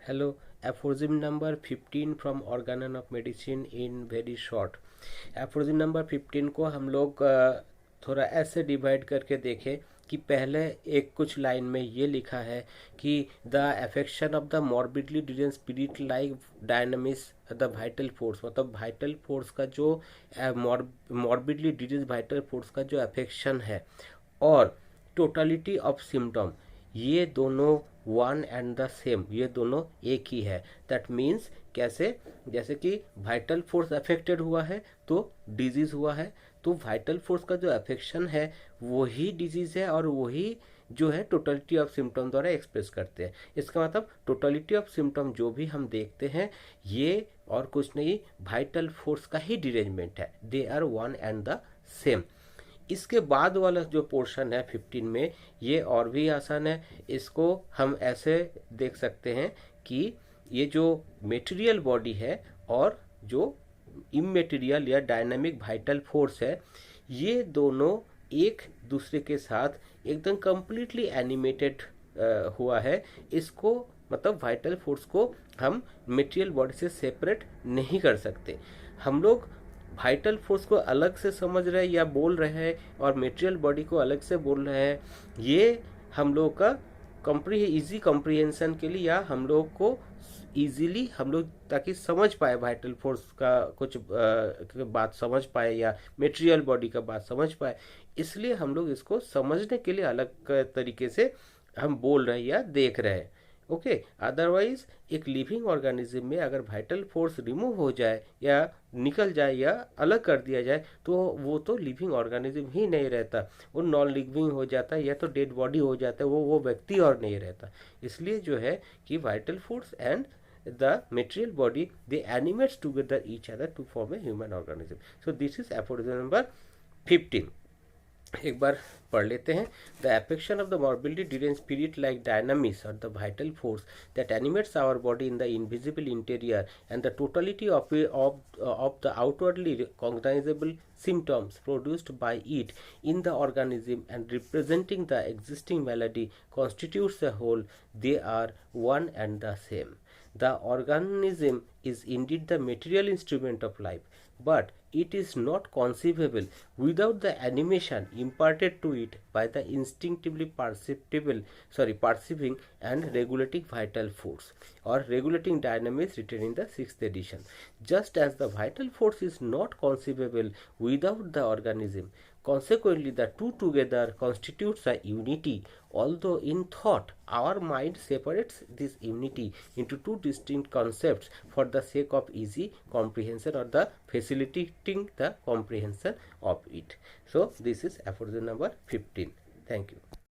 Hello, aphorism number 15 from Organon of Medicine in very short. aphorism number 15 को हम लोग थोड़ा ऐसे डिवाइड करके देखें कि पहले एक कुछ लाइन में ये लिखा है कि the affection of the morbidly डिजन spirit like dynamics the vital force, मतलब वाइटल फोर्स का जो मॉर्बिडली डिजीज वाइटल फोर्स का जो अफेक्शन है और टोटलिटी ऑफ सिम्टम, ये दोनों वन एंड द सेम, ये दोनों एक ही है। दैट मीन्स कैसे, जैसे कि वाइटल फोर्स अफेक्टेड हुआ है तो डिजीज हुआ है, तो वाइटल फोर्स का जो अफेक्शन है वही डिजीज है और वही जो है टोटलिटी ऑफ सिम्टम द्वारा एक्सप्रेस करते हैं। इसका मतलब टोटलिटी ऑफ सिम्टम जो भी हम देखते हैं ये और कुछ नहीं, वाइटल फोर्स का ही डिरेंजमेंट है। They are one and the same. इसके बाद वाला जो पोर्शन है 15 में, ये और भी आसान है। इसको हम ऐसे देख सकते हैं कि ये जो मेटेरियल बॉडी है और जो इमेटेरियल या डायनामिक वाइटल फोर्स है, ये दोनों एक दूसरे के साथ एकदम कंप्लीटली एनिमेटेड हुआ है। इसको मतलब वाइटल फोर्स को हम मेटेरियल बॉडी से सेपरेट नहीं कर सकते। हम लोग वाइटल फोर्स को अलग से समझ रहे हैं या बोल रहे हैं और मेटेरियल बॉडी को अलग से बोल रहे हैं, ये हम लोग का इजी कॉम्प्रिहेंशन के लिए, या हम लोग को इजीली हम लोग ताकि समझ पाए वाइटल फोर्स का कुछ बात समझ पाए या मेटेरियल बॉडी का बात समझ पाए, इसलिए हम लोग इसको समझने के लिए अलग तरीके से हम बोल रहे हैं या देख रहे हैं। ओके, अदरवाइज एक लिविंग ऑर्गेनिज्म में अगर वाइटल फोर्स रिमूव हो जाए या निकल जाए या अलग कर दिया जाए तो वो तो लिविंग ऑर्गेनिज्म ही नहीं रहता, वो नॉन लिविंग हो जाता है या तो डेड बॉडी हो जाता है, वो व्यक्ति और नहीं रहता। इसलिए जो है कि vital force and the material body, they animates together each other to form a human organism. So this is aphorism number 15. एक बार पढ़ लेते हैं। The affection of the morbidity during spirit like dynamics और the vital force that animates our body in the invisible interior and the totality of the outwardly recognisable symptoms produced by it in the organism and representing the existing malady constitutes a whole. They are one and the same. The organism is indeed the material instrument of life, but it is not conceivable without the animation imparted to it by the instinctively perceiving and regulating vital force or regulating dynamics written in the 6th edition. Just as the vital force is not conceivable without the organism, consequently the two together constitutes a unity, although in thought our mind separates this unity into two distinct concepts for the sake of easy comprehension or the facilitating the comprehension of it. So this is aphorism number 15. Thank you.